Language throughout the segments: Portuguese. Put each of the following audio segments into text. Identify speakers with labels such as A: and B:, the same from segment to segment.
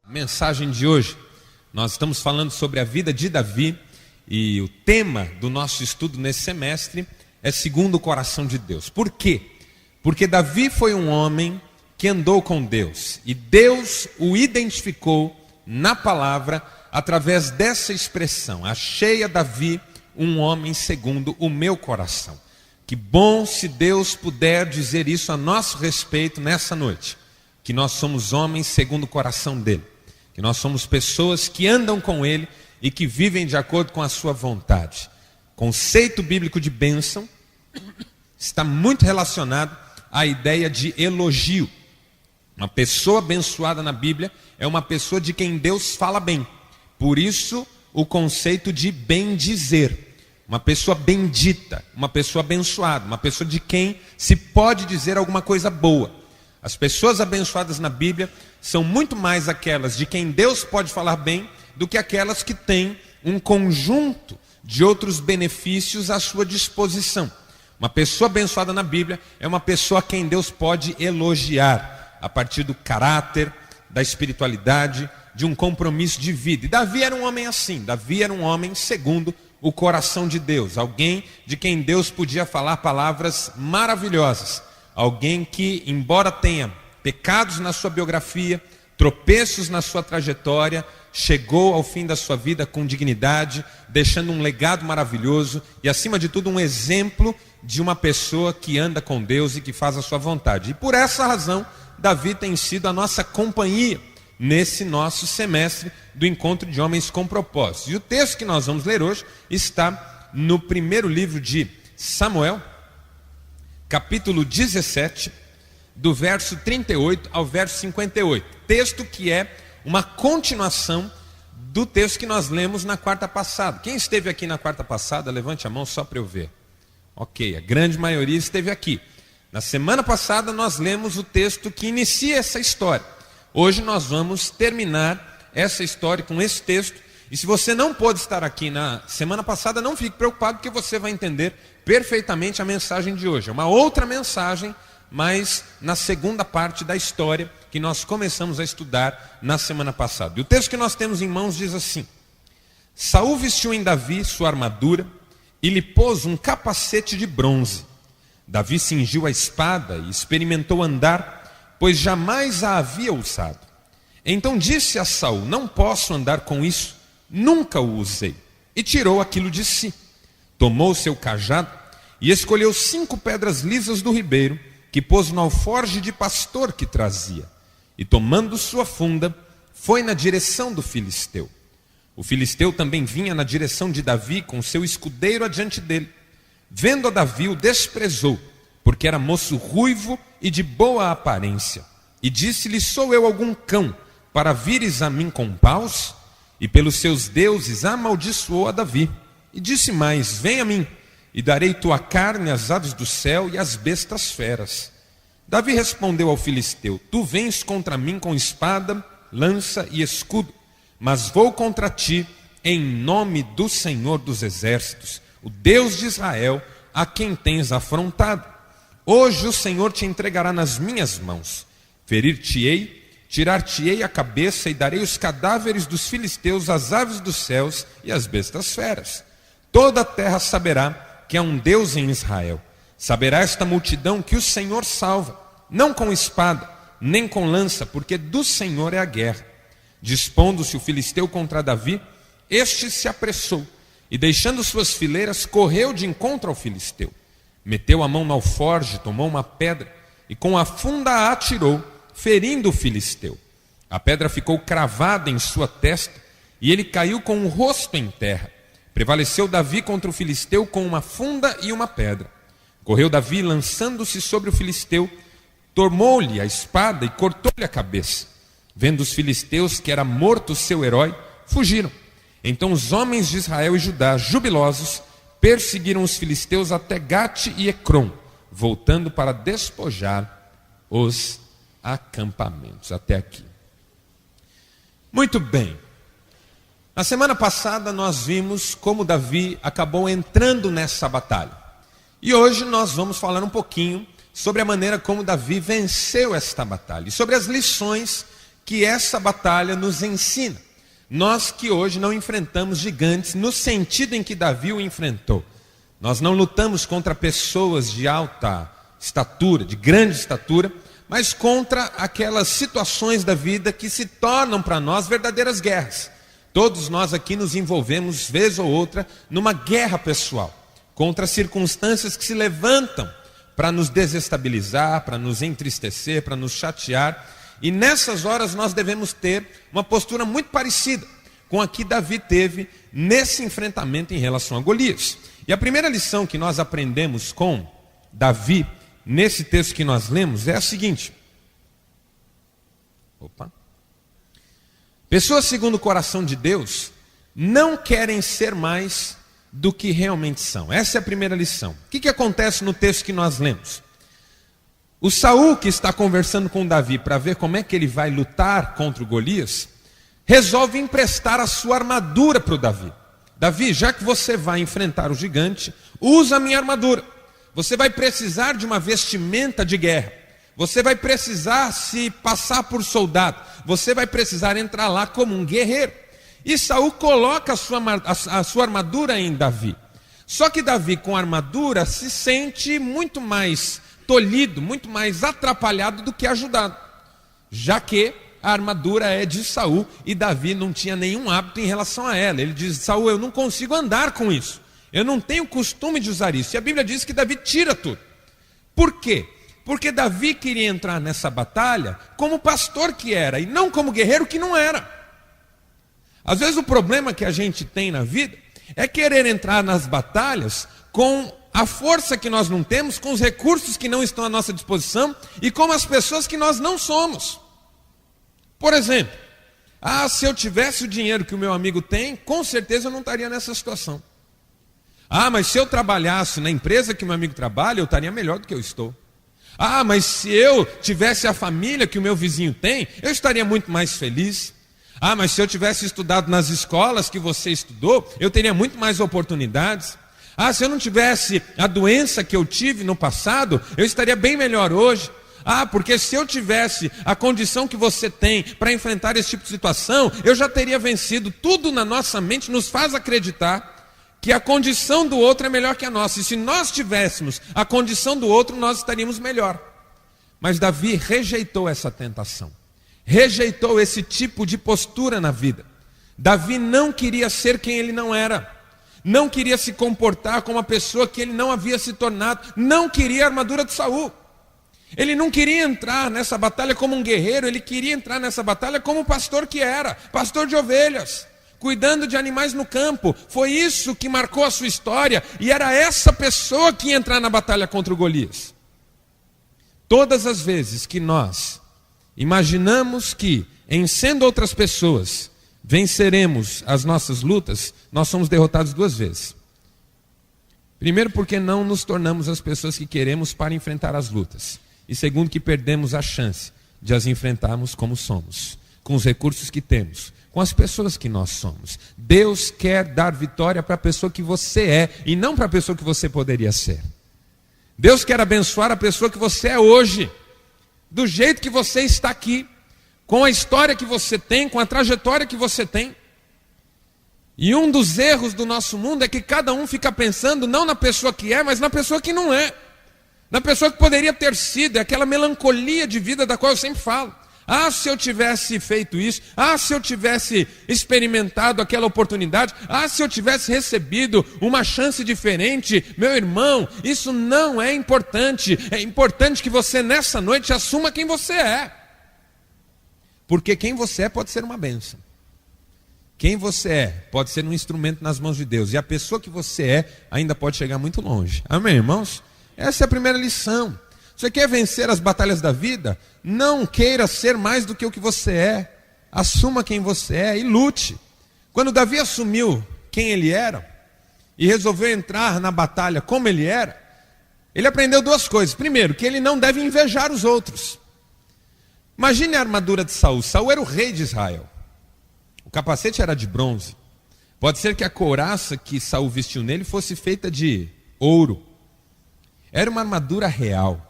A: Mensagem de hoje, nós estamos falando sobre a vida de Davi e o tema do nosso estudo nesse semestre é segundo o coração de Deus. Por quê? Porque Davi foi um homem que andou com Deus e Deus o identificou na palavra através dessa expressão: achei a Davi um homem segundo o meu coração. Que bom se Deus puder dizer isso a nosso respeito nessa noite, que nós somos homens segundo o coração dele, que nós somos pessoas que andam com ele e que vivem de acordo com a sua vontade. Conceito bíblico de bênção está muito relacionado à ideia de elogio. Uma pessoa abençoada na Bíblia é uma pessoa de quem Deus fala bem. Por isso o conceito de bendizer. Uma pessoa bendita, uma pessoa abençoada, uma pessoa de quem se pode dizer alguma coisa boa. As pessoas abençoadas na Bíblia são muito mais aquelas de quem Deus pode falar bem do que aquelas que têm um conjunto de outros benefícios à sua disposição. Uma pessoa abençoada na Bíblia é uma pessoa a quem Deus pode elogiar a partir do caráter, da espiritualidade, de um compromisso de vida. E Davi era um homem assim. Davi era um homem segundo o coração de Deus, alguém de quem Deus podia falar palavras maravilhosas, alguém que, embora tenha pecados na sua biografia, tropeços na sua trajetória, chegou ao fim da sua vida com dignidade, deixando um legado maravilhoso e, acima de tudo, um exemplo de uma pessoa que anda com Deus e que faz a sua vontade. E por essa razão, Davi tem sido a nossa companhia nesse nosso semestre do Encontro de Homens com Propósito. E o texto que nós vamos ler hoje está no primeiro livro de Samuel, capítulo 17, do verso 38 ao verso 58. Texto que é uma continuação do texto que nós lemos na quarta passada. Quem esteve aqui na quarta passada, levante a mão só para eu ver. Ok, a grande maioria esteve aqui. Na semana passada nós lemos o texto que inicia essa história. Hoje nós vamos terminar essa história com esse texto. E se você não pôde estar aqui na semana passada, não fique preocupado, porque você vai entender perfeitamente a mensagem de hoje. É uma outra mensagem, mas na segunda parte da história que nós começamos a estudar na semana passada. E o texto que nós temos em mãos diz assim: Saul vestiu em Davi sua armadura e lhe pôs um capacete de bronze. Davi cingiu a espada e experimentou andar, pois jamais a havia usado. Então disse a Saul: não posso andar com isso, nunca o usei. E tirou aquilo de si. Tomou seu cajado e escolheu 5 pedras lisas do ribeiro, que pôs no alforje de pastor que trazia. E tomando sua funda, foi na direção do filisteu. O filisteu também vinha na direção de Davi com seu escudeiro adiante dele. Vendo a Davi, o desprezou, porque era moço ruivo e de boa aparência. E disse-lhe: sou eu algum cão, para vires a mim com paus? E pelos seus deuses amaldiçoou a Davi. E disse mais: vem a mim, e darei tua carne às aves do céu e às bestas feras. Davi respondeu ao filisteu: tu vens contra mim com espada, lança e escudo, mas vou contra ti em nome do Senhor dos exércitos, o Deus de Israel, a quem tens afrontado. Hoje o Senhor te entregará nas minhas mãos. Ferir-te-ei, tirar-te-ei a cabeça e darei os cadáveres dos filisteus às aves dos céus e às bestas feras. Toda a terra saberá que há um Deus em Israel. Saberá esta multidão que o Senhor salva, não com espada, nem com lança, porque do Senhor é a guerra. Dispondo-se o filisteu contra Davi, este se apressou e, deixando suas fileiras, correu de encontro ao filisteu. Meteu a mão no alforje, tomou uma pedra e com a funda a atirou, ferindo o filisteu. A pedra ficou cravada em sua testa e ele caiu com o rosto em terra. Prevaleceu Davi contra o filisteu com uma funda e uma pedra. Correu Davi, lançando-se sobre o filisteu, tomou-lhe a espada e cortou-lhe a cabeça. Vendo os filisteus que era morto o seu herói, fugiram. Então os homens de Israel e Judá, jubilosos, perseguiram os filisteus até Gate e Ecrom, voltando para despojar os acampamentos. Até aqui. Muito bem. Na semana passada nós vimos como Davi acabou entrando nessa batalha. E hoje nós vamos falar um pouquinho sobre a maneira como Davi venceu esta batalha e sobre as lições que essa batalha nos ensina. Nós que hoje não enfrentamos gigantes no sentido em que Davi o enfrentou. Nós não lutamos contra pessoas de alta estatura, de grande estatura, mas contra aquelas situações da vida que se tornam para nós verdadeiras guerras. Todos nós aqui nos envolvemos, vez ou outra, numa guerra pessoal, contra circunstâncias que se levantam para nos desestabilizar, para nos entristecer, para nos chatear. E nessas horas nós devemos ter uma postura muito parecida com a que Davi teve nesse enfrentamento em relação a Golias. E a primeira lição que nós aprendemos com Davi, nesse texto que nós lemos, é a seguinte. Pessoas segundo o coração de Deus não querem ser mais do que realmente são. Essa é a primeira lição. O que acontece no texto que nós lemos? O Saul, que está conversando com Davi para ver como é que ele vai lutar contra o Golias, resolve emprestar a sua armadura para o Davi. Davi, já que você vai enfrentar o gigante, usa a minha armadura. Você vai precisar de uma vestimenta de guerra. Você vai precisar se passar por soldado. Você vai precisar entrar lá como um guerreiro. E Saul coloca a sua armadura em Davi. Só que Davi, com a armadura, se sente muito mais tolhido, muito mais atrapalhado do que ajudado, já que a armadura é de Saul e Davi não tinha nenhum hábito em relação a ela. Ele diz: Saul, eu não consigo andar com isso, eu não tenho costume de usar isso. E a Bíblia diz que Davi tira tudo. Por quê? Porque Davi queria entrar nessa batalha como pastor que era, e não como guerreiro que não era. Às vezes o problema que a gente tem na vida é querer entrar nas batalhas com a força que nós não temos, com os recursos que não estão à nossa disposição e com as pessoas que nós não somos. Por exemplo, se eu tivesse o dinheiro que o meu amigo tem, com certeza eu não estaria nessa situação. Mas se eu trabalhasse na empresa que o meu amigo trabalha, eu estaria melhor do que eu estou. Mas se eu tivesse a família que o meu vizinho tem, eu estaria muito mais feliz. Mas se eu tivesse estudado nas escolas que você estudou, eu teria muito mais oportunidades. Se eu não tivesse a doença que eu tive no passado, eu estaria bem melhor hoje. Porque se eu tivesse a condição que você tem para enfrentar esse tipo de situação, eu já teria vencido. Tudo na nossa mente nos faz acreditar que a condição do outro é melhor que a nossa. E se nós tivéssemos a condição do outro, nós estaríamos melhor. Mas Davi rejeitou essa tentação. Rejeitou esse tipo de postura na vida. Davi não queria ser quem ele não era. Não queria se comportar como uma pessoa que ele não havia se tornado. Não queria a armadura de Saul. Ele não queria entrar nessa batalha como um guerreiro. Ele queria entrar nessa batalha como o pastor que era. Pastor de ovelhas, cuidando de animais no campo. Foi isso que marcou a sua história. E era essa pessoa que ia entrar na batalha contra o Golias. Todas as vezes que nós imaginamos que, em sendo outras pessoas, venceremos as nossas lutas, nós somos derrotados duas vezes. Primeiro, porque não nos tornamos as pessoas que queremos para enfrentar as lutas. E segundo, que perdemos a chance de as enfrentarmos como somos, com os recursos que temos, com as pessoas que nós somos. Deus quer dar vitória para a pessoa que você é e não para a pessoa que você poderia ser. Deus quer abençoar a pessoa que você é hoje, do jeito que você está aqui, com a história que você tem, com a trajetória que você tem. E um dos erros do nosso mundo é que cada um fica pensando não na pessoa que é, mas na pessoa que não é. Na pessoa que poderia ter sido, é aquela melancolia de vida da qual eu sempre falo. Se eu tivesse feito isso, se eu tivesse experimentado aquela oportunidade, se eu tivesse recebido uma chance diferente. Meu irmão, isso não é importante. É importante que você nessa noite assuma quem você é. Porque quem você é pode ser uma bênção. Quem você é pode ser um instrumento nas mãos de Deus. E a pessoa que você é ainda pode chegar muito longe. Amém, irmãos? Essa é a primeira lição. Você quer vencer as batalhas da vida? Não queira ser mais do que o que você é. Assuma quem você é e lute. Quando Davi assumiu quem ele era e resolveu entrar na batalha como ele era, ele aprendeu duas coisas. Primeiro, que ele não deve invejar os outros. Imagine a armadura de Saul. Saul era o rei de Israel. O capacete era de bronze. Pode ser que a couraça que Saul vestiu nele fosse feita de ouro. Era uma armadura real.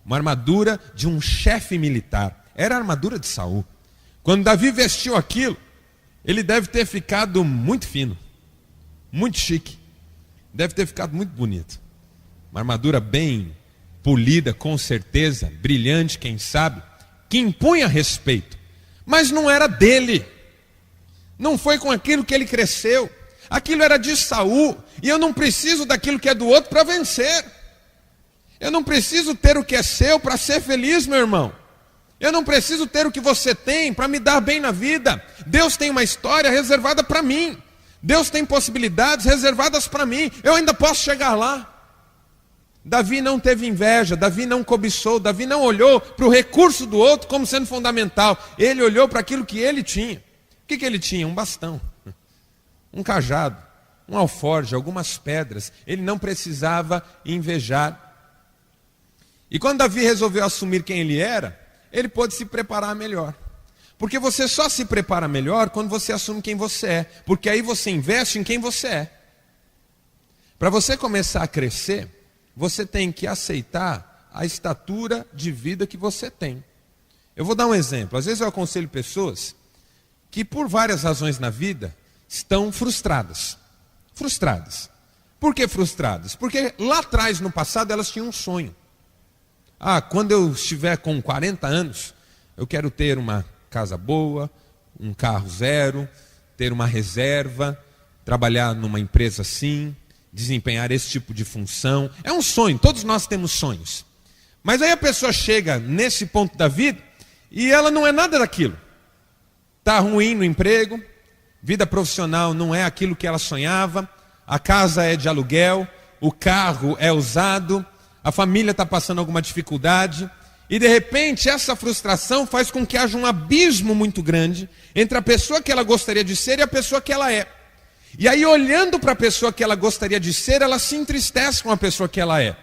A: Uma armadura de um chefe militar. Era a armadura de Saul. Quando Davi vestiu aquilo, ele deve ter ficado muito fino, muito chique, deve ter ficado muito bonito. Uma armadura bem polida, com certeza, brilhante, quem sabe, que impunha respeito, mas não era dele, não foi com aquilo que ele cresceu, aquilo era de Saul, e eu não preciso daquilo que é do outro para vencer, eu não preciso ter o que é seu para ser feliz, meu irmão. Eu não preciso ter o que você tem para me dar bem na vida. Deus tem uma história reservada para mim. Deus tem possibilidades reservadas para mim. Eu ainda posso chegar lá. Davi não teve inveja, Davi não cobiçou, Davi não olhou para o recurso do outro como sendo fundamental. Ele olhou para aquilo que ele tinha. O que ele tinha? Um bastão, um cajado, um alforje, algumas pedras. Ele não precisava invejar. E quando Davi resolveu assumir quem ele era, ele pôde se preparar melhor. Porque você só se prepara melhor quando você assume quem você é. Porque aí você investe em quem você é. Para você começar a crescer, você tem que aceitar a estatura de vida que você tem. Eu vou dar um exemplo. Às vezes eu aconselho pessoas que por várias razões na vida estão frustradas. Frustradas. Por que frustradas? Porque lá atrás, no passado, elas tinham um sonho. Quando eu estiver com 40 anos, eu quero ter uma casa boa, um carro zero, ter uma reserva, trabalhar numa empresa assim, desempenhar esse tipo de função. É um sonho, todos nós temos sonhos. Mas aí a pessoa chega nesse ponto da vida e ela não é nada daquilo. Está ruim no emprego, vida profissional não é aquilo que ela sonhava, a casa é de aluguel, o carro é usado, a família está passando alguma dificuldade, e de repente essa frustração faz com que haja um abismo muito grande entre a pessoa que ela gostaria de ser e a pessoa que ela é. E aí, olhando para a pessoa que ela gostaria de ser, ela se entristece com a pessoa que ela é.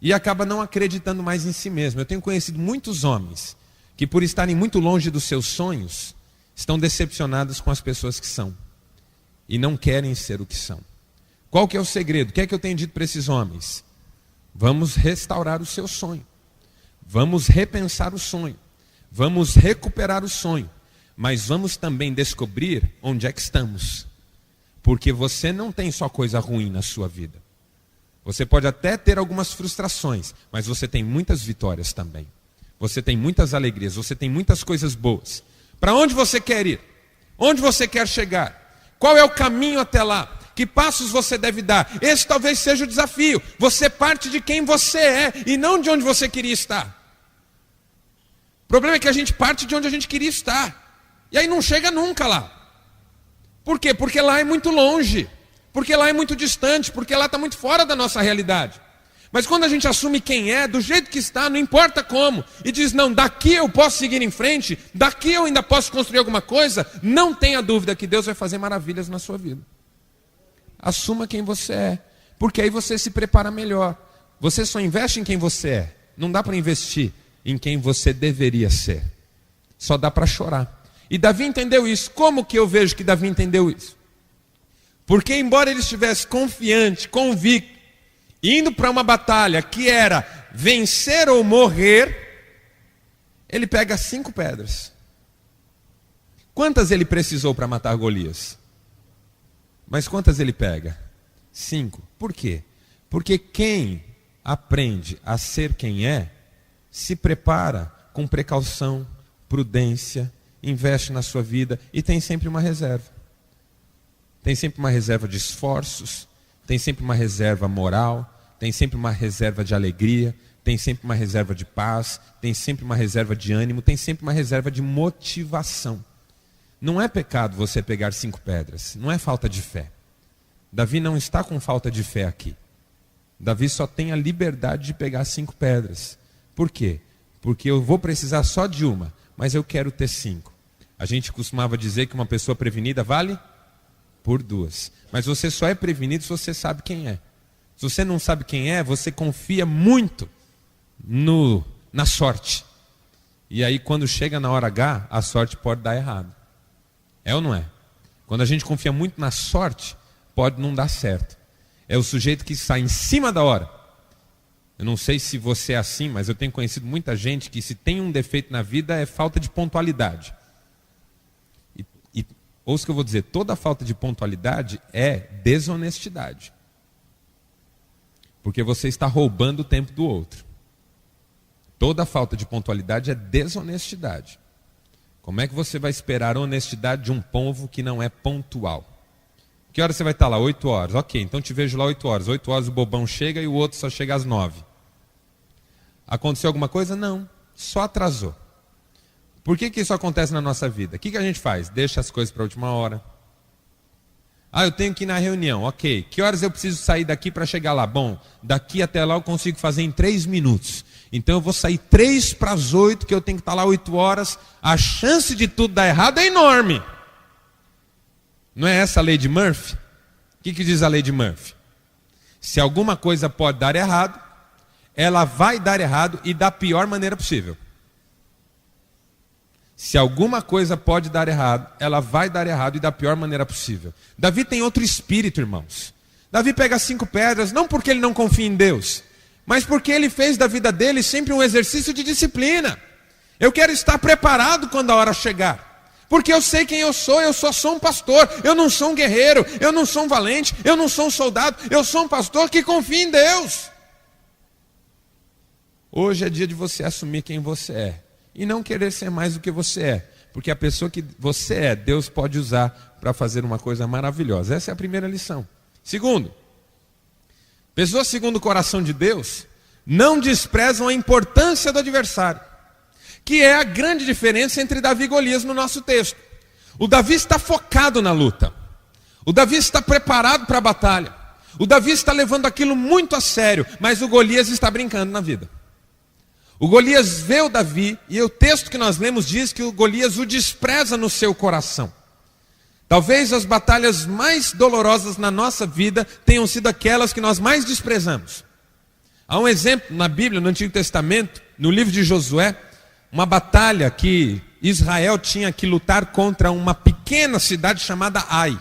A: E acaba não acreditando mais em si mesma. Eu tenho conhecido muitos homens que, por estarem muito longe dos seus sonhos, estão decepcionados com as pessoas que são. E não querem ser o que são. Qual que é o segredo? O que é que eu tenho dito para esses homens? Vamos restaurar o seu sonho. Vamos repensar o sonho. Vamos recuperar o sonho. Mas vamos também descobrir onde é que estamos. Porque você não tem só coisa ruim na sua vida. Você pode até ter algumas frustrações, mas você tem muitas vitórias também. Você tem muitas alegrias, você tem muitas coisas boas. Para onde você quer ir? Onde você quer chegar? Qual é o caminho até lá? Que passos você deve dar? Esse talvez seja o desafio. Você parte de quem você é e não de onde você queria estar. O problema é que a gente parte de onde a gente queria estar. E aí não chega nunca lá. Por quê? Porque lá é muito longe. Porque lá é muito distante. Porque lá está muito fora da nossa realidade. Mas quando a gente assume quem é, do jeito que está, não importa como, e diz, não, daqui eu posso seguir em frente, daqui eu ainda posso construir alguma coisa, não tenha dúvida que Deus vai fazer maravilhas na sua vida. Assuma quem você é, porque aí você se prepara melhor. Você só investe em quem você é. Não dá para investir em quem você deveria ser. Só dá para chorar. E Davi entendeu isso. Como que eu vejo que Davi entendeu isso? Porque embora ele estivesse confiante, convicto, indo para uma batalha que era vencer ou morrer, ele pega 5 pedras. Quantas ele precisou para matar Golias? Mas quantas ele pega? 5. Por quê? Porque quem aprende a ser quem é, se prepara com precaução, prudência, investe na sua vida e tem sempre uma reserva. Tem sempre uma reserva de esforços, tem sempre uma reserva moral, tem sempre uma reserva de alegria, tem sempre uma reserva de paz, tem sempre uma reserva de ânimo, tem sempre uma reserva de motivação. Não é pecado você pegar 5 pedras, não é falta de fé. Davi não está com falta de fé aqui. Davi só tem a liberdade de pegar 5 pedras. Por quê? Porque eu vou precisar só de uma, mas eu quero ter 5. A gente costumava dizer que uma pessoa prevenida vale por 2. Mas você só é prevenido se você sabe quem é. Se você não sabe quem é, você confia muito na sorte. E aí quando chega na hora H, a sorte pode dar errado. É ou não é? Quando a gente confia muito na sorte, pode não dar certo. É o sujeito que sai em cima da hora. Eu não sei se você é assim, mas eu tenho conhecido muita gente que se tem um defeito na vida é falta de pontualidade. ouça o que eu vou dizer, toda falta de pontualidade é desonestidade. Porque você está roubando o tempo do outro. Toda falta de pontualidade é desonestidade. Como é que você vai esperar a honestidade de um povo que não é pontual? Que hora você vai estar lá? 8 horas. Ok, então te vejo lá 8 horas. 8 horas o bobão chega e o outro só chega às 9. Aconteceu alguma coisa? Não, só atrasou. Por que isso acontece na nossa vida? O que a gente faz? Deixa as coisas para a última hora. Eu tenho que ir na reunião. Ok, que horas eu preciso sair daqui para chegar lá? Bom, daqui até lá eu consigo fazer em 3 minutos. Então eu vou sair 3 para as 8, que eu tenho que estar lá 8 horas. A chance de tudo dar errado é enorme. Não é essa a lei de Murphy? O que diz a lei de Murphy? Se alguma coisa pode dar errado, ela vai dar errado e da pior maneira possível. Se alguma coisa pode dar errado, ela vai dar errado e da pior maneira possível. Davi tem outro espírito, irmãos. Davi pega 5 pedras, não porque ele não confia em Deus, mas porque ele fez da vida dele sempre um exercício de disciplina. Eu quero estar preparado quando a hora chegar. Porque eu sei quem eu só sou um pastor. Eu não sou um guerreiro, eu não sou um valente, eu não sou um soldado. Eu sou um pastor que confia em Deus. Hoje é dia de você assumir quem você é. E não querer ser mais do que você é. Porque a pessoa que você é, Deus pode usar para fazer uma coisa maravilhosa. Essa é a primeira lição. Segundo, pessoas segundo o coração de Deus não desprezam a importância do adversário. Que é a grande diferença entre Davi e Golias no nosso texto. O Davi está focado na luta. O Davi está preparado para a batalha. O Davi está levando aquilo muito a sério. Mas o Golias está brincando na vida. O Golias vê o Davi, e o texto que nós lemos diz que o Golias o despreza no seu coração. Talvez as batalhas mais dolorosas na nossa vida tenham sido aquelas que nós mais desprezamos. Há um exemplo na Bíblia, no Antigo Testamento, no livro de Josué, uma batalha que Israel tinha que lutar contra uma pequena cidade chamada Ai.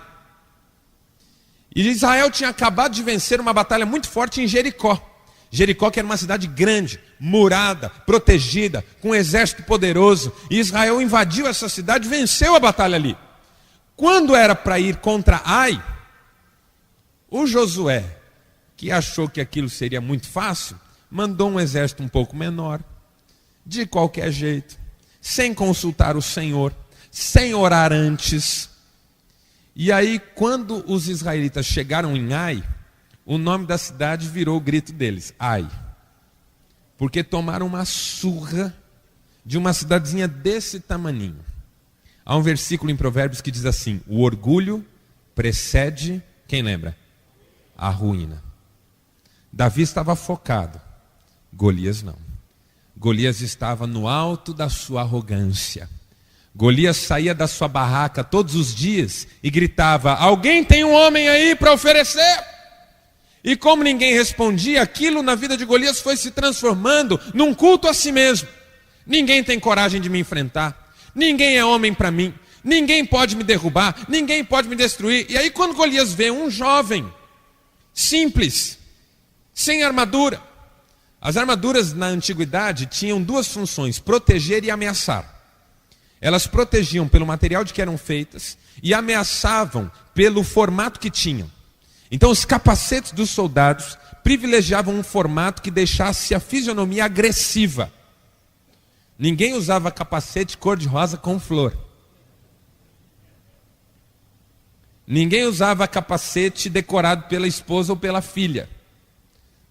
A: E Israel tinha acabado de vencer uma batalha muito forte em Jericó. Jericó, que era uma cidade grande, murada, protegida, com um exército poderoso. E Israel invadiu essa cidade e venceu a batalha ali. Quando era para ir contra Ai, o Josué, que achou que aquilo seria muito fácil, mandou um exército um pouco menor, de qualquer jeito, sem consultar o Senhor, sem orar antes. E aí, quando os israelitas chegaram em Ai, o nome da cidade virou o grito deles, Ai. Porque tomaram uma surra de uma cidadezinha desse tamaninho. Há um versículo em Provérbios que diz assim: o orgulho precede, quem lembra? A ruína. Davi estava focado, Golias não. Golias estava no alto da sua arrogância. Golias saía da sua barraca todos os dias e gritava: alguém tem um homem aí para oferecer? E como ninguém respondia, aquilo na vida de Golias foi se transformando num culto a si mesmo. Ninguém tem coragem de me enfrentar. Ninguém é homem para mim. Ninguém pode me derrubar. Ninguém pode me destruir. E aí quando Golias vê um jovem, simples, sem armadura. As armaduras na antiguidade tinham 2 funções: proteger e ameaçar. Elas protegiam pelo material de que eram feitas e ameaçavam pelo formato que tinham. Então os capacetes dos soldados privilegiavam um formato que deixasse a fisionomia agressiva. Ninguém usava capacete cor-de-rosa com flor. Ninguém usava capacete decorado pela esposa ou pela filha.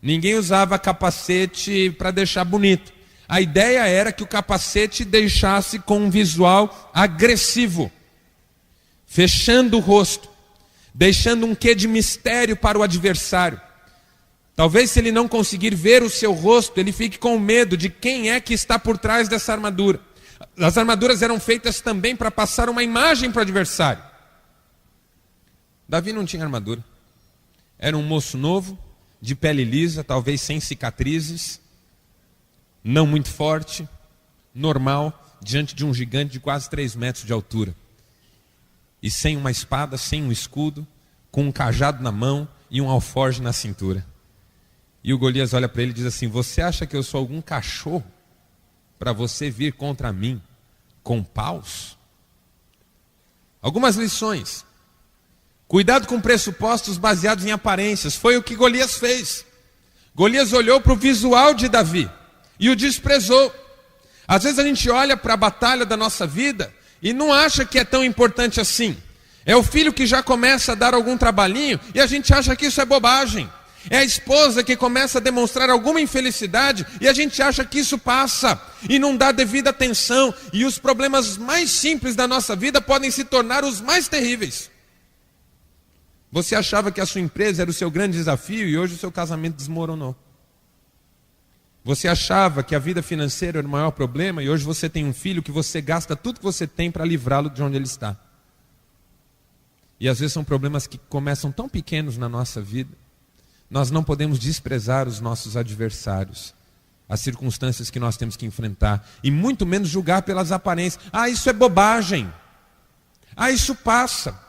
A: Ninguém usava capacete para deixar bonito. A ideia era que o capacete deixasse com um visual agressivo, fechando o rosto, deixando um quê de mistério para o adversário. Talvez se ele não conseguir ver o seu rosto, ele fique com medo de quem é que está por trás dessa armadura. As armaduras eram feitas também para passar uma imagem para o adversário. Davi não tinha armadura. Era um moço novo, de pele lisa, talvez sem cicatrizes, não muito forte, normal, diante de um gigante de quase 3 metros de altura. E sem uma espada, sem um escudo, com um cajado na mão e um alforje na cintura. E o Golias olha para ele e diz assim: você acha que eu sou algum cachorro para você vir contra mim com paus? Algumas lições. Cuidado com pressupostos baseados em aparências. Foi o que Golias fez. Golias olhou para o visual de Davi e o desprezou. Às vezes a gente olha para a batalha da nossa vida e não acha que é tão importante assim. É o filho que já começa a dar algum trabalhinho e a gente acha que isso é bobagem. É a esposa que começa a demonstrar alguma infelicidade e a gente acha que isso passa e não dá devida atenção. E os problemas mais simples da nossa vida podem se tornar os mais terríveis. Você achava que a sua empresa era o seu grande desafio e hoje o seu casamento desmoronou. Você achava que a vida financeira era o maior problema e hoje você tem um filho que você gasta tudo que você tem para livrá-lo de onde ele está. E às vezes são problemas que começam tão pequenos na nossa vida. Nós não podemos desprezar os nossos adversários, as circunstâncias que nós temos que enfrentar, e muito menos julgar pelas aparências. Ah, isso é bobagem. Ah, isso passa.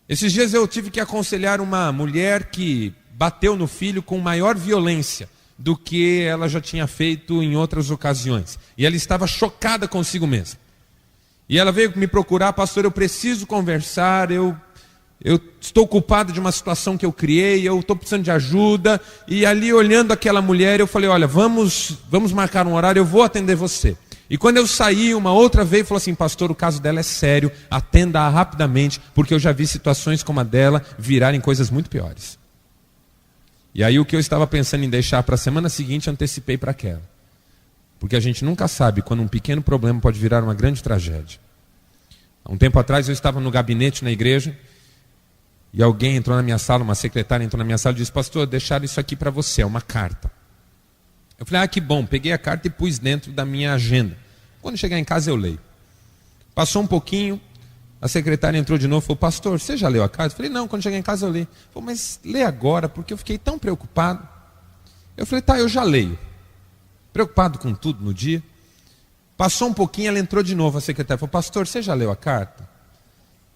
A: Esses dias eu tive que aconselhar uma mulher que bateu no filho com maior violência do que ela já tinha feito em outras ocasiões. E ela estava chocada consigo mesma. E ela veio me procurar: pastor, eu preciso conversar, eu estou culpado de uma situação que eu criei, eu estou precisando de ajuda. E ali, olhando aquela mulher, eu falei: olha, vamos marcar um horário, eu vou atender você. E quando eu saí, uma outra veio e falou assim: pastor, o caso dela é sério, atenda-a rapidamente, porque eu já vi situações como a dela virarem coisas muito piores. E aí o que eu estava pensando em deixar para a semana seguinte, antecipei para aquela. Porque a gente nunca sabe quando um pequeno problema pode virar uma grande tragédia. Há um tempo atrás eu estava no gabinete na igreja, e alguém entrou na minha sala, uma secretária entrou na minha sala e disse: pastor, deixaram isso aqui para você, é uma carta. Eu falei: ah, que bom. Peguei a carta e pus dentro da minha agenda. Quando chegar em casa eu leio. Passou um pouquinho, a secretária entrou de novo e falou: pastor, você já leu a carta? Eu falei: não, quando chegar em casa eu leio. Falei: mas lê agora, porque eu fiquei tão preocupado. Eu falei: tá, eu já leio. Preocupado com tudo no dia. Passou um pouquinho, ela entrou de novo, a secretária falou: pastor, você já leu a carta?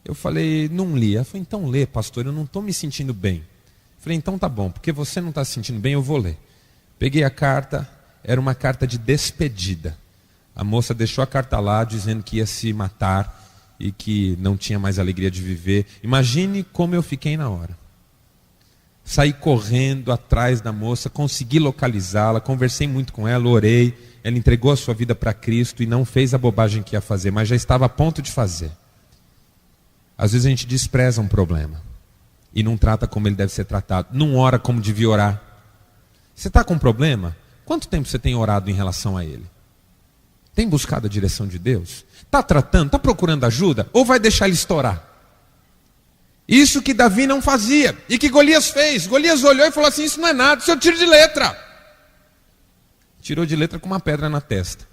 A: Eu falei: não li. Ela falou: então lê, pastor, eu não estou me sentindo bem. Eu falei: então tá bom, porque você não está se sentindo bem, eu vou ler. Peguei a carta, era uma carta de despedida. A moça deixou a carta lá, dizendo que ia se matar e que não tinha mais alegria de viver. Imagine como eu fiquei na hora. Saí correndo atrás da moça, consegui localizá-la, conversei muito com ela, orei. Ela entregou a sua vida para Cristo e não fez a bobagem que ia fazer, mas já estava a ponto de fazer. Às vezes a gente despreza um problema e não trata como ele deve ser tratado, não ora como devia orar. Você está com um problema? Quanto tempo você tem orado em relação a ele? Tem buscado a direção de Deus? Está tratando? Está procurando ajuda? Ou vai deixar ele estourar? Isso que Davi não fazia e que Golias fez. Golias olhou e falou assim: isso não é nada, isso eu tiro de letra. Tirou de letra com uma pedra na testa.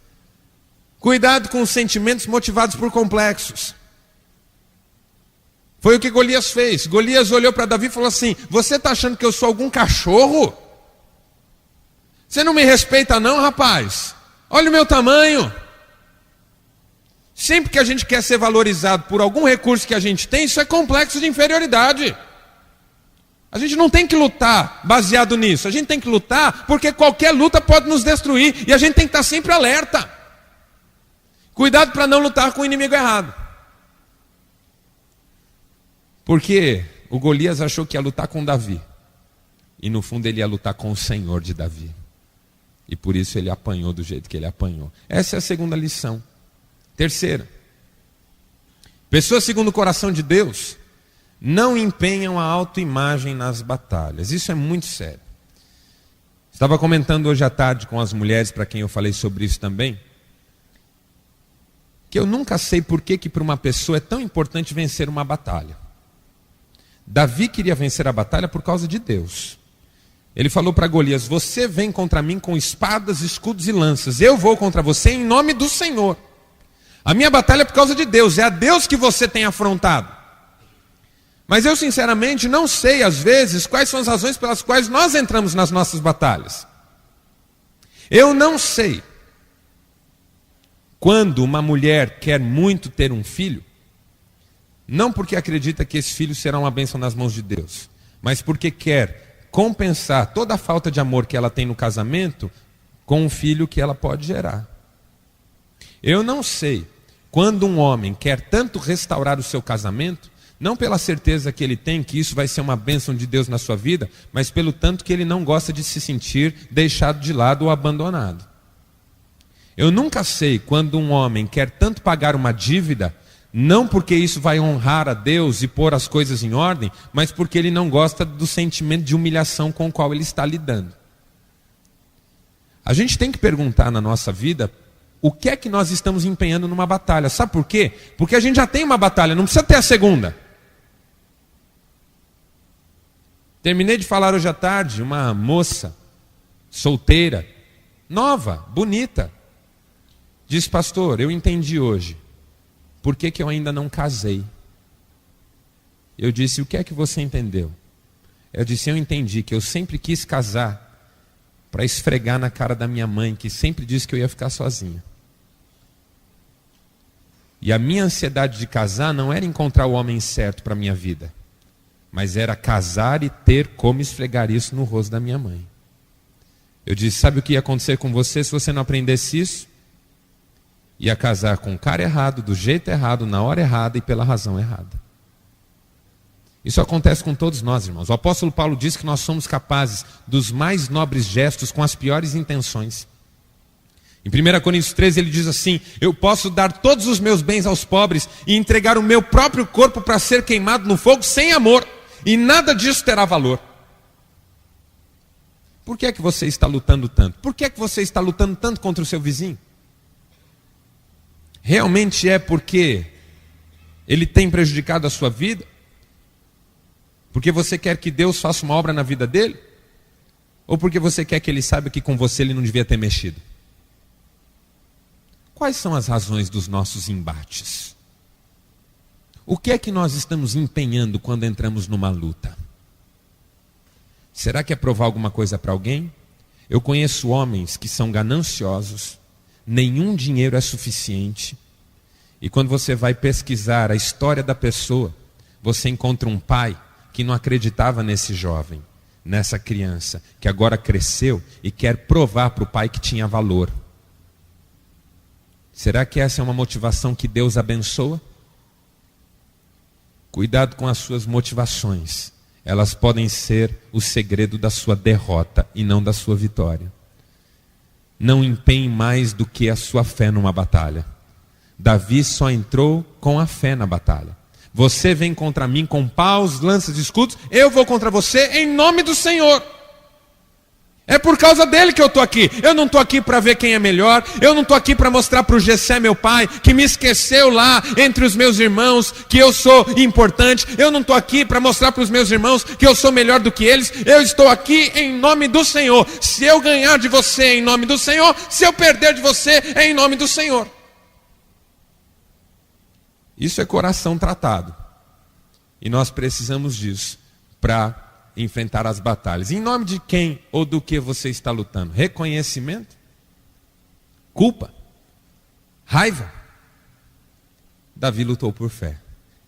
A: Cuidado com os sentimentos motivados por complexos. Foi o que Golias fez. Golias olhou para Davi e falou assim: você está achando que eu sou algum cachorro? Você não me respeita não, rapaz? Olha o meu tamanho. Sempre que a gente quer ser valorizado por algum recurso que a gente tem, isso é complexo de inferioridade. A gente não tem que lutar baseado nisso. A gente tem que lutar porque qualquer luta pode nos destruir. E a gente tem que estar sempre alerta. Cuidado para não lutar com o inimigo errado. Porque o Golias achou que ia lutar com Davi. E no fundo ele ia lutar com o Senhor de Davi. E por isso ele apanhou do jeito que ele apanhou. Essa é a segunda lição. Terceira. Pessoas segundo o coração de Deus não empenham a autoimagem nas batalhas. Isso é muito sério. Estava comentando hoje à tarde com as mulheres, para quem eu falei sobre isso também, que eu nunca sei por que para uma pessoa é tão importante vencer uma batalha. Davi queria vencer a batalha por causa de Deus. Ele falou para Golias: você vem contra mim com espadas, escudos e lanças. Eu vou contra você em nome do Senhor. A minha batalha é por causa de Deus. É a Deus que você tem afrontado. Mas eu sinceramente não sei às vezes quais são as razões pelas quais nós entramos nas nossas batalhas. Eu não sei quando uma mulher quer muito ter um filho, não porque acredita que esse filho será uma bênção nas mãos de Deus, mas porque quer compensar toda a falta de amor que ela tem no casamento com um filho que ela pode gerar. Eu não sei quando um homem quer tanto restaurar o seu casamento, não pela certeza que ele tem que isso vai ser uma bênção de Deus na sua vida, mas pelo tanto que ele não gosta de se sentir deixado de lado ou abandonado. Eu nunca sei quando um homem quer tanto pagar uma dívida, não porque isso vai honrar a Deus e pôr as coisas em ordem, mas porque ele não gosta do sentimento de humilhação com o qual ele está lidando. A gente tem que perguntar na nossa vida o que é que nós estamos empenhando numa batalha. Sabe por quê? Porque a gente já tem uma batalha, não precisa ter a segunda. Terminei de falar hoje à tarde, uma moça solteira, nova, bonita, disse: pastor, eu entendi hoje por que eu ainda não casei. Eu disse: o que é que você entendeu? Eu disse: eu entendi que eu sempre quis casar para esfregar na cara da minha mãe, que sempre disse que eu ia ficar sozinha. E a minha ansiedade de casar não era encontrar o homem certo para a minha vida, mas era casar e ter como esfregar isso no rosto da minha mãe. Eu disse: sabe o que ia acontecer com você se você não aprendesse isso? Ia casar com o cara errado, do jeito errado, na hora errada e pela razão errada. Isso acontece com todos nós, irmãos. O apóstolo Paulo diz que nós somos capazes dos mais nobres gestos com as piores intenções. Em 1 Coríntios 13 ele diz assim: eu posso dar todos os meus bens aos pobres e entregar o meu próprio corpo para ser queimado no fogo sem amor, e nada disso terá valor. Por que é que você está lutando tanto? Por que é que você está lutando tanto contra o seu vizinho? Realmente é porque ele tem prejudicado a sua vida? Porque você quer que Deus faça uma obra na vida dele? Ou porque você quer que ele saiba que com você ele não devia ter mexido? Quais são as razões dos nossos embates? O que é que nós estamos empenhando quando entramos numa luta? Será que é provar alguma coisa para alguém? Eu conheço homens que são gananciosos, nenhum dinheiro é suficiente, e quando você vai pesquisar a história da pessoa, você encontra um pai que não acreditava nesse jovem, nessa criança, que agora cresceu e quer provar para o pai que tinha valor. Será que essa é uma motivação que Deus abençoa? Cuidado com as suas motivações. Elas podem ser o segredo da sua derrota e não da sua vitória. Não empenhe mais do que a sua fé numa batalha. Davi só entrou com a fé na batalha. Você vem contra mim com paus, lanças e escudos, eu vou contra você em nome do Senhor. É por causa dele que eu estou aqui. Eu não estou aqui para ver quem é melhor. Eu não estou aqui para mostrar para o Gessé, meu pai, que me esqueceu lá entre os meus irmãos, que eu sou importante. Eu não estou aqui para mostrar para os meus irmãos que eu sou melhor do que eles. Eu estou aqui em nome do Senhor. Se eu ganhar de você é em nome do Senhor, se eu perder de você é em nome do Senhor. Isso é coração tratado. E nós precisamos disso para enfrentar as batalhas. Em nome de quem ou do que você está lutando? Reconhecimento? Culpa? Raiva? Davi lutou por fé.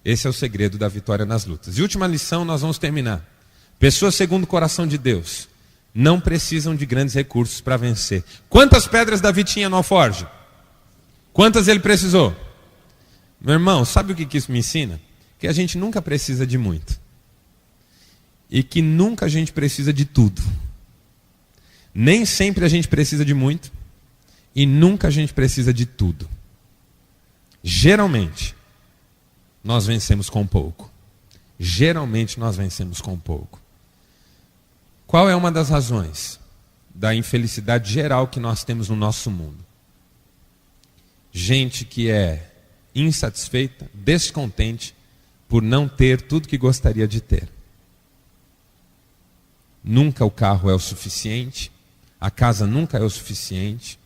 A: Esse é o segredo da vitória nas lutas. E última lição, nós vamos terminar. Pessoas segundo o coração de Deus não precisam de grandes recursos para vencer. Quantas pedras Davi tinha no alforje? Quantas ele precisou? Meu irmão, sabe o que isso me ensina? Que a gente nunca precisa de muito. E que nunca a gente precisa de tudo. Nem sempre a gente precisa de muito. E nunca a gente precisa de tudo. Geralmente, nós vencemos com pouco. Geralmente nós vencemos com pouco. Qual é uma das razões da infelicidade geral que nós temos no nosso mundo? Gente que é insatisfeita, descontente, por não ter tudo que gostaria de ter. Nunca o carro é o suficiente, a casa nunca é o suficiente.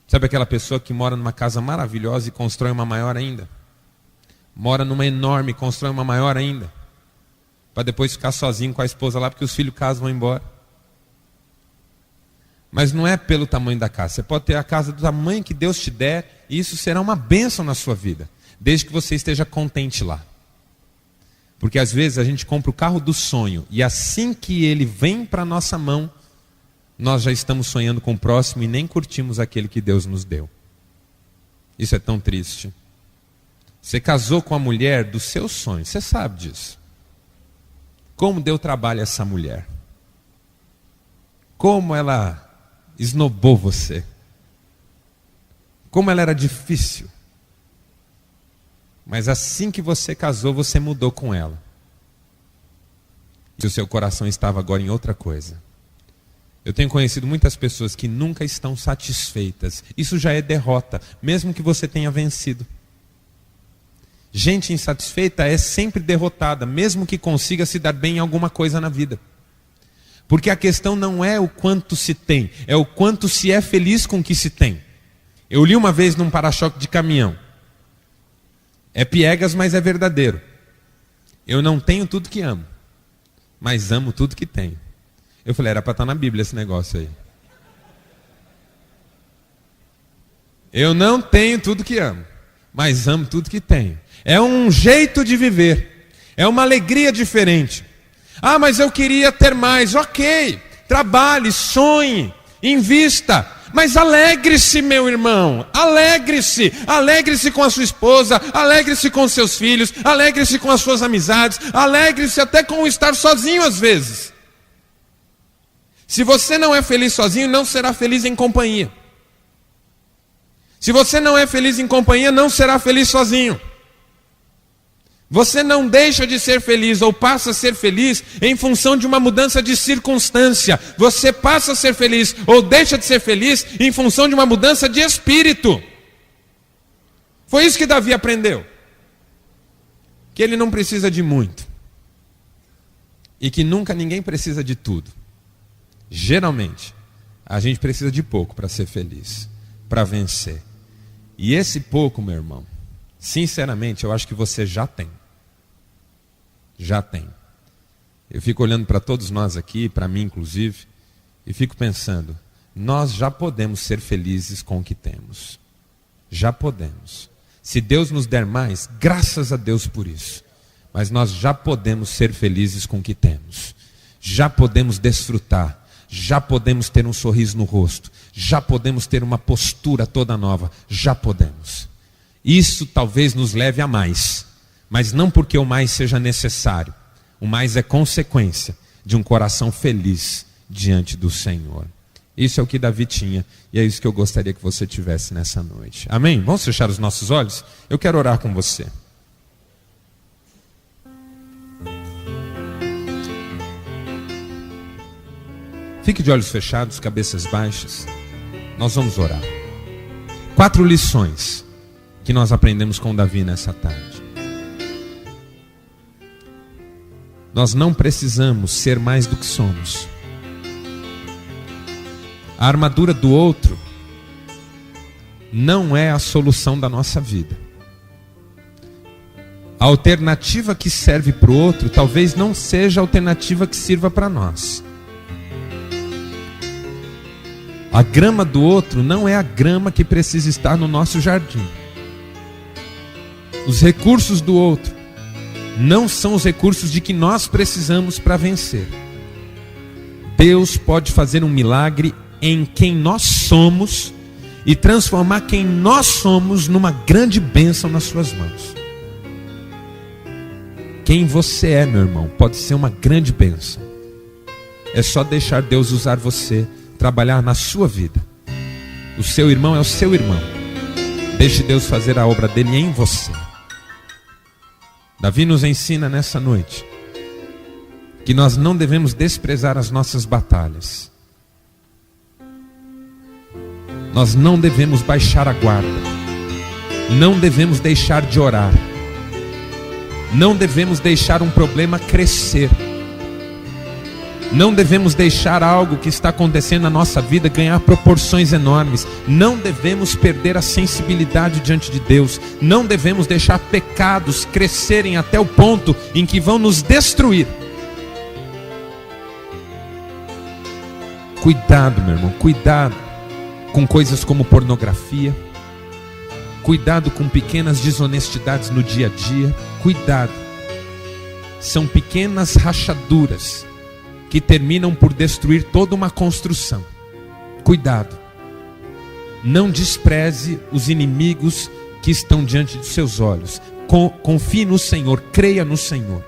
A: Sabe aquela pessoa que mora numa casa maravilhosa e constrói uma maior ainda? Mora numa enorme e constrói uma maior ainda, para depois ficar sozinho com a esposa lá, porque os filhos casam e vão embora. Mas não é pelo tamanho da casa. Você pode ter a casa do tamanho que Deus te der, e isso será uma bênção na sua vida, desde que você esteja contente lá. Porque às vezes a gente compra o carro do sonho, e assim que ele vem para a nossa mão, nós já estamos sonhando com o próximo e nem curtimos aquele que Deus nos deu. Isso é tão triste. Você casou com a mulher dos seus sonhos, você sabe disso. Como deu trabalho a essa mulher? Como ela esnobou você? Como ela era difícil? Mas assim que você casou, você mudou com ela. E o seu coração estava agora em outra coisa. Eu tenho conhecido muitas pessoas que nunca estão satisfeitas. Isso já é derrota, mesmo que você tenha vencido. Gente insatisfeita é sempre derrotada, mesmo que consiga se dar bem em alguma coisa na vida. Porque a questão não é o quanto se tem, é o quanto se é feliz com o que se tem. Eu li uma vez num para-choque de caminhão. É piegas, mas é verdadeiro. Eu não tenho tudo que amo, mas amo tudo que tenho. Eu falei, era para estar na Bíblia esse negócio aí. Eu não tenho tudo que amo, mas amo tudo que tenho. É um jeito de viver. É uma alegria diferente. Ah, mas eu queria ter mais. Ok, trabalhe, sonhe, invista. Mas alegre-se, meu irmão. Alegre-se. Alegre-se com a sua esposa. Alegre-se com os seus filhos. Alegre-se com as suas amizades. Alegre-se até com o estar sozinho às vezes. Se você não é feliz sozinho, não será feliz em companhia. Se você não é feliz em companhia, não será feliz sozinho. Você não deixa de ser feliz ou passa a ser feliz em função de uma mudança de circunstância. Você passa a ser feliz ou deixa de ser feliz em função de uma mudança de espírito. Foi isso que Davi aprendeu. Que ele não precisa de muito. E que nunca ninguém precisa de tudo. Geralmente, a gente precisa de pouco para ser feliz, para vencer. E esse pouco, meu irmão, sinceramente, eu acho que você já tem. Já tem. Eu fico olhando para todos nós aqui, para mim inclusive, e fico pensando, nós já podemos ser felizes com o que temos. Já podemos. Se Deus nos der mais, graças a Deus por isso. Mas nós já podemos ser felizes com o que temos. Já podemos desfrutar. Já podemos ter um sorriso no rosto. Já podemos ter uma postura toda nova. Já podemos. Isso talvez nos leve a mais. Mas não porque o mais seja necessário. O mais é consequência de um coração feliz diante do Senhor. Isso é o que Davi tinha. E é isso que eu gostaria que você tivesse nessa noite. Amém? Vamos fechar os nossos olhos? Eu quero orar com você. Fique de olhos fechados, cabeças baixas. Nós vamos orar. 4 lições que nós aprendemos com Davi nessa tarde. Nós não precisamos ser mais do que somos. A armadura do outro não é a solução da nossa vida. A alternativa que serve para o outro talvez não seja a alternativa que sirva para nós. A grama do outro não é a grama que precisa estar no nosso jardim. Os recursos do outro não são os recursos de que nós precisamos para vencer. Deus pode fazer um milagre em quem nós somos e transformar quem nós somos numa grande bênção nas suas mãos. Quem você é, meu irmão, pode ser uma grande bênção. É só deixar Deus usar você, trabalhar na sua vida. O seu irmão é o seu irmão. Deixe Deus fazer a obra dele em você. Davi nos ensina nessa noite que nós não devemos desprezar as nossas batalhas. Nós não devemos baixar a guarda. Não devemos deixar de orar. Não devemos deixar um problema crescer. Não devemos deixar algo que está acontecendo na nossa vida ganhar proporções enormes. Não devemos perder a sensibilidade diante de Deus. Não devemos deixar pecados crescerem até o ponto em que vão nos destruir. Cuidado, meu irmão, cuidado com coisas como pornografia. Cuidado com pequenas desonestidades no dia a dia. Cuidado. São pequenas rachaduras que terminam por destruir toda uma construção. Cuidado. Não despreze os inimigos que estão diante de seus olhos. Confie no Senhor, creia no Senhor.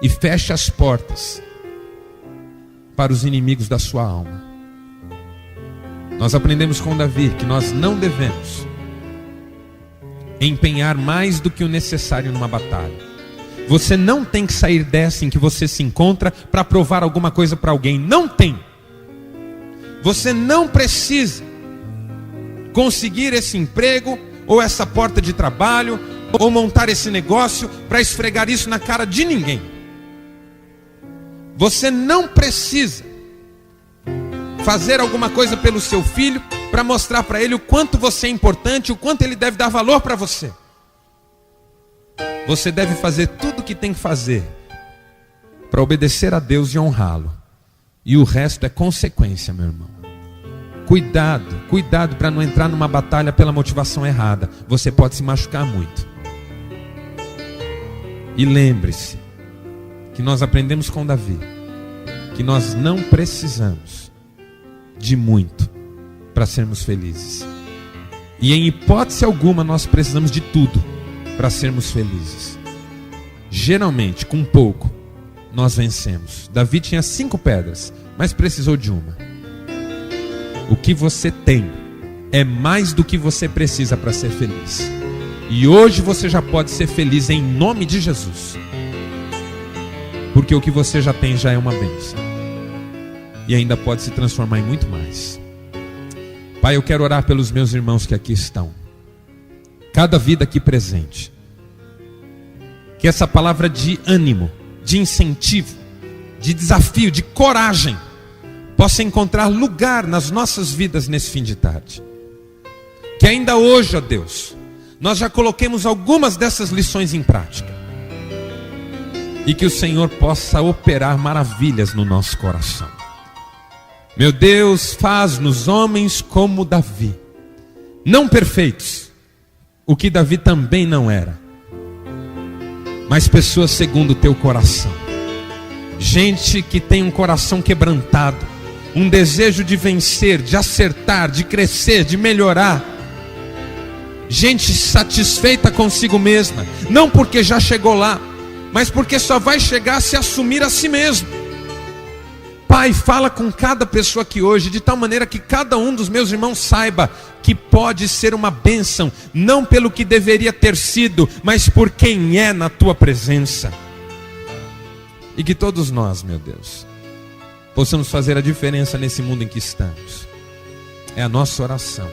A: E feche as portas para os inimigos da sua alma. Nós aprendemos com Davi que nós não devemos empenhar mais do que o necessário numa batalha. Você não tem que sair dessa em que você se encontra para provar alguma coisa para alguém. Não tem. Você não precisa conseguir esse emprego, ou essa porta de trabalho, ou montar esse negócio para esfregar isso na cara de ninguém. Você não precisa fazer alguma coisa pelo seu filho para mostrar para ele o quanto você é importante, o quanto ele deve dar valor para você. Você deve fazer tudo o que tem que fazer para obedecer a Deus e honrá-lo. E o resto é consequência, meu irmão. Cuidado para não entrar numa batalha pela motivação errada. Você pode se machucar muito. E lembre-se que nós aprendemos com Davi que nós não precisamos de muito para sermos felizes. E em hipótese alguma nós precisamos de tudo para sermos felizes. Geralmente, com pouco, nós vencemos. Davi tinha 5 pedras, mas precisou de uma. O que você tem é mais do que você precisa para ser feliz. E hoje você já pode ser feliz em nome de Jesus. Porque o que você já tem já é uma bênção. E ainda pode se transformar em muito mais. Pai, eu quero orar pelos meus irmãos que aqui estão. Cada vida aqui presente. Que essa palavra de ânimo, de incentivo, de desafio, de coragem, possa encontrar lugar nas nossas vidas nesse fim de tarde. Que ainda hoje, ó Deus, nós já coloquemos algumas dessas lições em prática. E que o Senhor possa operar maravilhas no nosso coração. Meu Deus, faz-nos homens como Davi. Não perfeitos, o que Davi também não era. Mas pessoas segundo o teu coração. Gente que tem um coração quebrantado. Um desejo de vencer, de acertar, de crescer, de melhorar. Gente satisfeita consigo mesma. Não porque já chegou lá, mas porque só vai chegar se assumir a si mesmo. Pai, fala com cada pessoa aqui hoje, de tal maneira que cada um dos meus irmãos saiba que pode ser uma bênção, não pelo que deveria ter sido, mas por quem é na tua presença. E que todos nós, meu Deus, possamos fazer a diferença nesse mundo em que estamos. É a nossa oração.